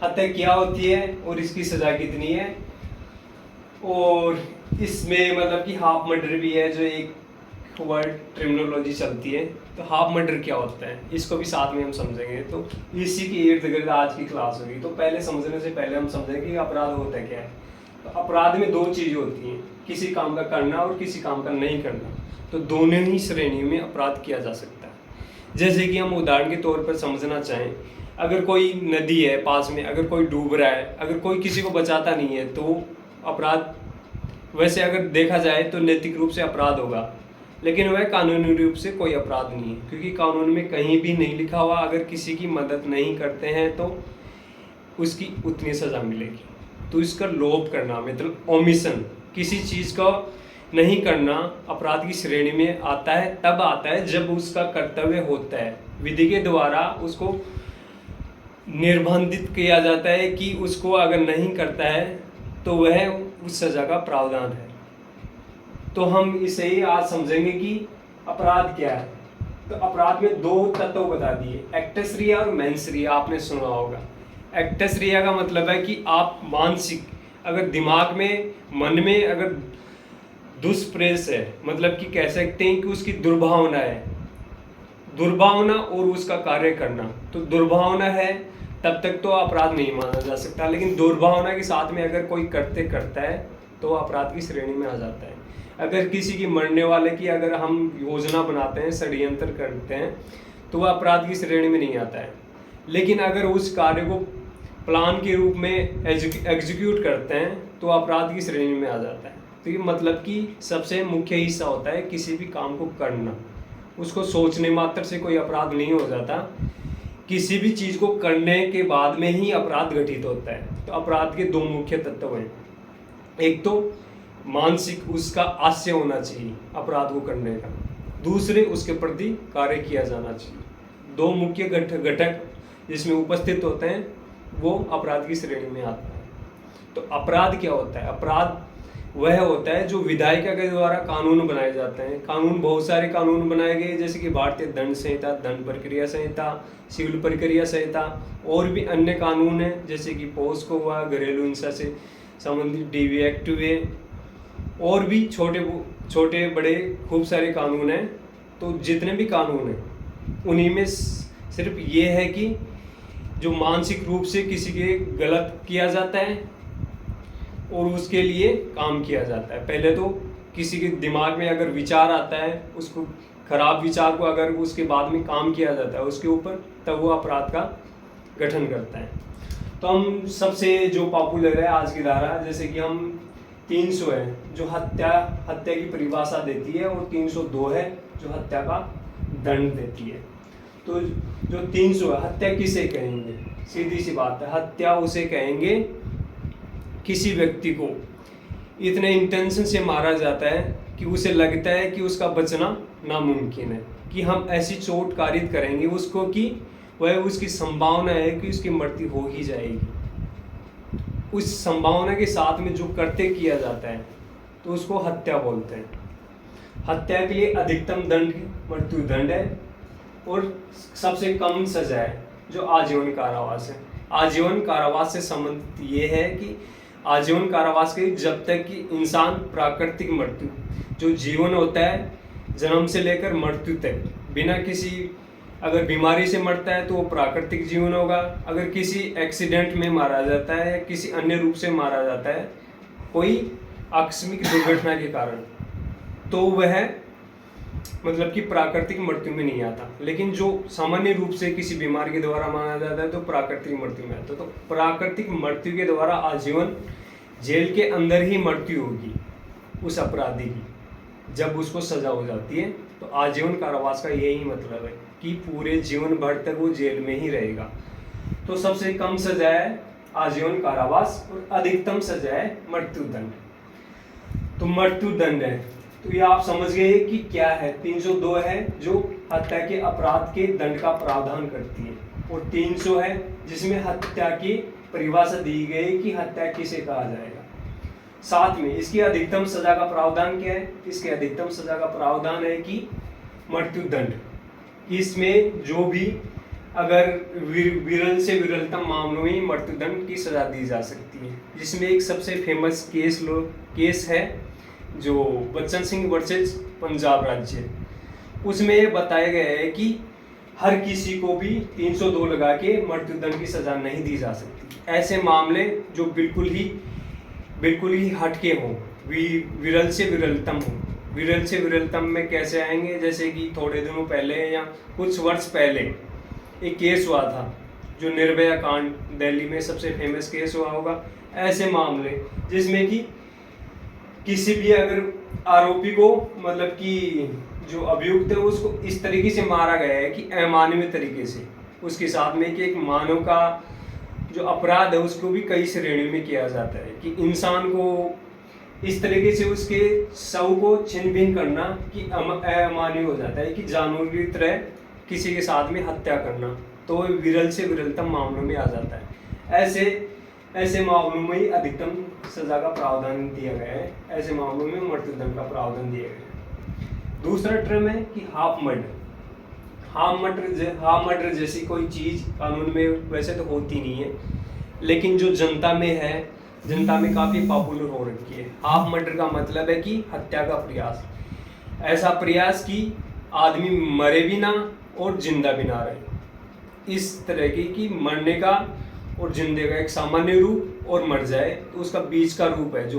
हत्या क्या होती है और इसकी सजा कितनी है। और इसमें मतलब कि हाफ मर्डर भी है, जो एक वर्ड टर्मिनोलॉजी चलती है। तो हाफ मर्डर क्या होता है, इसको भी साथ में हम समझेंगे। तो इसी के इर्द गिर्द आज की क्लास होगी। तो पहले समझने से पहले हम समझेंगे कि अपराध होता क्या है। तो अपराध में दो चीज़ें होती हैं, किसी काम का करना और किसी काम का नहीं करना। तो दोनों ही श्रेणियों में अपराध किया जा सकता है। जैसे कि हम उदाहरण के तौर पर समझना चाहें, अगर कोई नदी है पास में, अगर कोई डूब रहा है, अगर कोई किसी को बचाता नहीं है, तो अपराध वैसे अगर देखा जाए तो नैतिक रूप से अपराध होगा, लेकिन वह कानूनी रूप से कोई अपराध नहीं है, क्योंकि कानून में कहीं भी नहीं लिखा हुआ अगर किसी की मदद नहीं करते हैं तो उसकी उतनी सज़ा मिलेगी। तो इसका लोभ करना मतलब ओमिशन, किसी चीज़ का नहीं करना अपराध की श्रेणी में आता है। तब आता है जब उसका कर्तव्य होता है, विधि के द्वारा उसको निर्बंधित किया जाता है कि उसको अगर नहीं करता है तो वह उस सज़ा का प्रावधान है। तो हम इसे ही आज समझेंगे कि अपराध क्या है। तो अपराध में दो तत्व बता दिए, एक्टस रिया और मेंस रिया, आपने सुना होगा। एक्टस रिया का मतलब है कि आप मानसिक, अगर दिमाग में, मन में अगर दुष्प्रेस है, मतलब कि कह सकते हैं कि उसकी दुर्भावना है, दुर्भावना और उसका कार्य करना। तो दुर्भावना है तब तक तो अपराध नहीं माना जा सकता, लेकिन दुर्भावना के साथ में अगर कोई करता है तो अपराध की श्रेणी में आ जाता है। अगर किसी की मरने वाले की अगर हम योजना बनाते हैं, षड्यंत्र करते हैं, तो वह अपराध की श्रेणी में नहीं आता है। लेकिन अगर उस कार्य को प्लान के रूप में एग्जीक्यूट करते हैं तो अपराध की श्रेणी में आ जाता है। तो ये मतलब कि सबसे मुख्य हिस्सा होता है किसी भी काम को करना, उसको सोचने मात्र से कोई अपराध नहीं हो जाता, किसी भी चीज़ को करने के बाद में ही अपराध घटित होता है। तो अपराध के दो मुख्य तत्व हैं, एक तो मानसिक उसका आशय होना चाहिए अपराध को करने का, दूसरे उसके प्रति कार्य किया जाना चाहिए। दो मुख्य घटक जिसमें उपस्थित होते हैं वो अपराध की श्रेणी में आता है। तो अपराध क्या होता है? अपराध वह होता है जो विधायिका के द्वारा कानून बनाए जाते हैं। कानून, बहुत सारे कानून बनाए गए, जैसे कि भारतीय दंड संहिता, दंड प्रक्रिया संहिता, सिविल प्रक्रिया संहिता, और भी अन्य कानून हैं, जैसे कि पोस्को हुआ, घरेलू हिंसा से संबंधित डीवी एक्ट हुए, और भी छोटे बड़े खूब सारे कानून हैं। तो जितने भी कानून हैं उन्हीं में सिर्फ ये है कि जो मानसिक रूप से किसी के गलत किया जाता है और उसके लिए काम किया जाता है। पहले तो किसी के दिमाग में अगर विचार आता है, उसको खराब विचार को अगर उसके बाद में काम किया जाता है उसके ऊपर, तब वो अपराध का गठन करता है। तो हम सबसे जो पॉपुलर है आज की धारा, जैसे कि हम 300 है जो हत्या की परिभाषा देती है, और 302 है जो हत्या का दंड देती है। तो जो 300 है, हत्या किसे कहेंगे? सीधी सी बात है, हत्या उसे कहेंगे किसी व्यक्ति को इतने इंटेंशन से मारा जाता है कि उसे लगता है कि उसका बचना नामुमकिन है, कि हम ऐसी चोट कारित करेंगे उसको कि वह, उसकी संभावना है कि उसकी मृत्यु हो ही जाएगी। उस संभावना के साथ में जो कृत्य किया जाता है तो उसको हत्या बोलते हैं। हत्या के लिए अधिकतम दंड मृत्यु दंड है, और सबसे कम सजा है जो आजीवन कारावास है। आजीवन कारावास से संबंधित ये है कि आजीवन कारावास के जब तक कि इंसान प्राकृतिक मृत्यु, जो जीवन होता है जन्म से लेकर मृत्यु तक, बिना किसी, अगर बीमारी से मरता है तो वो प्राकृतिक जीवन होगा, अगर किसी एक्सीडेंट में मारा जाता है या किसी अन्य रूप से मारा जाता है, कोई आकस्मिक दुर्घटना के कारण, तो वह मतलब कि प्राकृतिक मृत्यु में नहीं आता। लेकिन जो सामान्य रूप से किसी बीमारी के द्वारा मारा जाता है तो प्राकृतिक मृत्यु में आता है। तो प्राकृतिक मृत्यु के द्वारा आजीवन जेल के अंदर ही मृत्यु होगी उस अपराधी की, जब उसको सजा हो जाती है। तो आजीवन कारावास का यही मतलब है कि पूरे जीवन भर तक वो जेल में ही रहेगा। तो सबसे कम सजा है आजीवन कारावास और अधिकतम सजा है मृत्युदंड। तो मृत्युदंड है, तो ये आप समझ गए कि क्या है। 302 है जो हत्या के अपराध के दंड का प्रावधान करती है, और 300 है जिसमें हत्या की परिभाषा दी गई कि हत्या किसे कहा जाएगा। साथ में इसकी अधिकतम सजा का प्रावधान क्या है? इसके अधिकतम सजा का प्रावधान है कि मृत्युदंड। इसमें जो भी अगर विरल से विरलतम मामलों में मृत्युदंड की सजा दी जा सकती है, जिसमें एक सबसे फेमस केस है जो बच्चन सिंह वर्सेस पंजाब राज्य। उसमें ये बताया गया है कि हर किसी को भी 302 लगा के मृत्युदंड की सजा नहीं दी जा सकती। ऐसे मामले जो बिल्कुल ही हटके हों, विरल से विरलतम हो। विरल से विरलतम में कैसे आएंगे, जैसे कि थोड़े दिनों पहले या कुछ वर्ष पहले एक केस हुआ था जो निर्भया कांड, दिल्ली में सबसे फेमस केस हुआ होगा। ऐसे मामले जिसमें कि किसी भी अगर आरोपी को, मतलब कि जो अभियुक्त है, उसको इस तरीके से मारा गया है कि अमानवीय तरीके से, उसके साथ में कि एक मानव का जो अपराध है उसको भी कई श्रेणियों में किया जाता है कि इंसान को इस तरीके से उसके शव को छिन्न भिन्न करना कि अमानवीय हो जाता है, कि जानवर की तरह किसी के साथ में हत्या करना, तो विरल से विरलतम मामलों में आ जाता है। ऐसे मामलों में ही अधिकतम सजा का प्रावधान दिया गया है। ऐसे मामलों में मृत्युदंड का प्रावधान दिया गया है। दूसरा टर्म है कि हाफ मर्डर जैसी कोई चीज कानून में वैसे तो होती नहीं है, लेकिन जो जनता में काफी पॉपुलर हो रखी है। हाफ मर्डर का मतलब है कि हत्या का प्रयास, ऐसा प्रयास कि आदमी मरे भी ना और जिंदा भी ना रहे। इस तरह की मरने का और जिंदे का एक सामान्य रूप और मर जाए तो उसका बीच का रूप है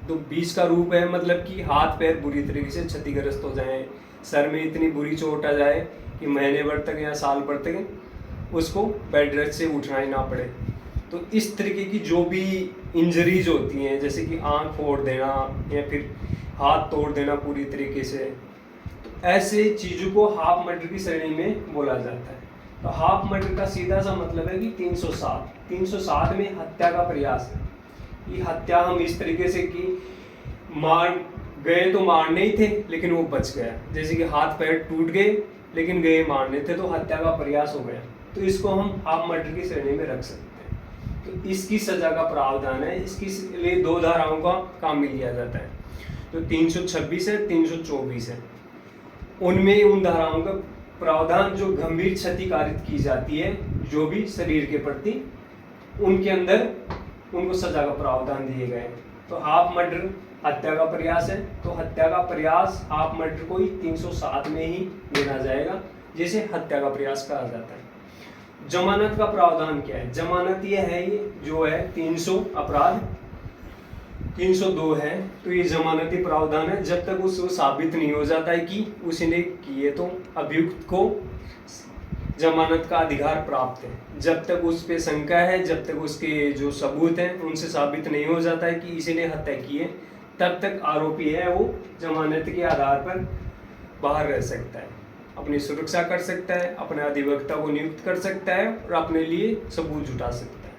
तो बीच का रूप है, मतलब कि हाथ पैर बुरी तरीके से क्षतिग्रस्त हो जाए, सर में इतनी बुरी चोट आ जाए कि महीने भर तक या साल भर तक उसको बेड रेस्ट से उठना ही ना पड़े। तो इस तरीके की जो भी इंजरीज होती हैं, जैसे कि आंख फोड़ देना या फिर हाथ तोड़ देना पूरी तरीके से, तो ऐसे चीज़ों को हाफ मर्डर की श्रेणी में बोला जाता है। तो हाफ मर्डर का सीधा सा मतलब है कि 307 में हत्या का प्रयास है। ये हत्या हम इस तरीके से कि मार गए तो मारने ही थे लेकिन वो बच गया, जैसे कि हाथ पैर टूट गए लेकिन गए मारने थे, तो हत्या का प्रयास हो गया, तो इसको हम हाफ मर्डर की श्रेणी में रख सकते हैं। तो इसकी सजा का प्रावधान है, इसके लिए 2 धाराओं का काम मिल लिया जाता है, जो 326 है, 324 है। उनमें उन धाराओं का प्रावधान जो गंभीर क्षति कारित की जाती है जो भी शरीर के प्रति, उनके अंदर उनको सजा का प्रावधान दिए गए। तो हाफ मर्डर हत्या का प्रयास है, तो हत्या का प्रयास हाफ मर्डर को ही 307 में ही लेना जाएगा, जिसे हत्या का प्रयास कहा जाता है। जमानत का प्रावधान क्या है? जमानत ये है, ये जो है 300 अपराध 302 है, तो ये जमानती प्रावधान है। जब तक उसको साबित नहीं हो जाता है कि उसने किए, तो अभियुक्त को जमानत का अधिकार प्राप्त है। जब तक उस पे शंका है, जब तक उसके जो सबूत हैं उनसे साबित नहीं हो जाता है कि इसने हत्या की है, तब तक आरोपी है वो जमानत के आधार पर बाहर रह सकता है, अपनी सुरक्षा कर सकता है, अपने अधिवक्ता को नियुक्त कर सकता है और अपने लिए सबूत जुटा सकता है।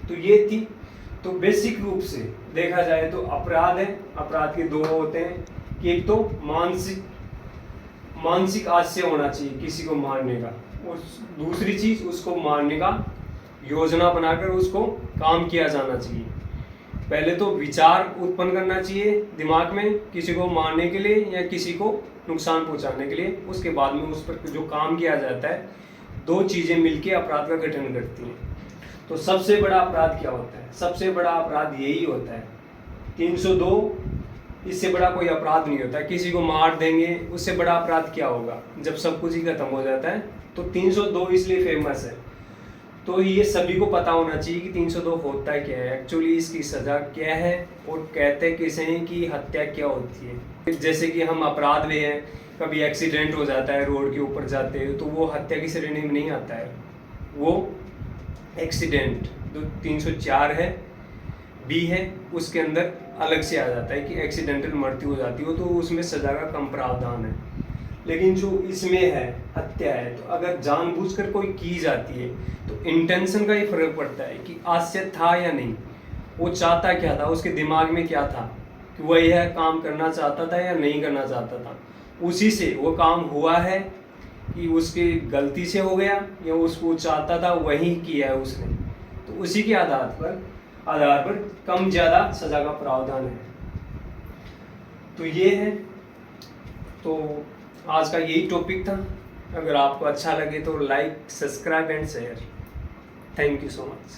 तो ये थी। तो बेसिक रूप से देखा जाए तो अपराध है, अपराध के 2 होते हैं कि एक तो मानसिक आशय होना चाहिए किसी को मारने का, और दूसरी चीज उसको मारने का योजना बनाकर उसको काम किया जाना चाहिए। पहले तो विचार उत्पन्न करना चाहिए दिमाग में किसी को मारने के लिए या किसी को नुकसान पहुंचाने के लिए, उसके बाद में उस पर जो काम किया जाता है, 2 चीजें मिलकर अपराध का गठन करती हैं। तो सबसे बड़ा अपराध क्या होता है? सबसे बड़ा अपराध यही होता है 302, इससे बड़ा कोई अपराध नहीं होता। किसी को मार देंगे, उससे बड़ा अपराध क्या होगा जब सब कुछ ही खत्म हो जाता है। तो 302 इसलिए फेमस है। तो ये सभी को पता होना चाहिए कि 302 होता क्या है, एक्चुअली इसकी सजा क्या है और कहते किसे हैं कि हत्या क्या होती है। जैसे कि हम अपराध में हैं, कभी एक्सीडेंट हो जाता है, रोड के ऊपर जाते हैं, तो वो हत्या की श्रेणी में नहीं आता है, वो एक्सीडेंट जो 304 है बी है उसके अंदर अलग से आ जाता है कि एक्सीडेंटल मृत्यु हो जाती हो, तो उसमें सजा का कम प्रावधान है। लेकिन जो इसमें है हत्या है, तो अगर जानबूझकर कोई की जाती है तो इंटेंशन का ही फर्क पड़ता है कि आशय था या नहीं, वो चाहता क्या था, उसके दिमाग में क्या था कि वह यह काम करना चाहता था या नहीं करना चाहता था, उसी से वो काम हुआ है कि उसकी गलती से हो गया या उसको चाहता था वही किया है उसने, तो उसी के आधार पर कम ज़्यादा सजा का प्रावधान है। तो ये है, तो आज का यही टॉपिक था। अगर आपको अच्छा लगे तो like, subscribe and share. Thank you so much.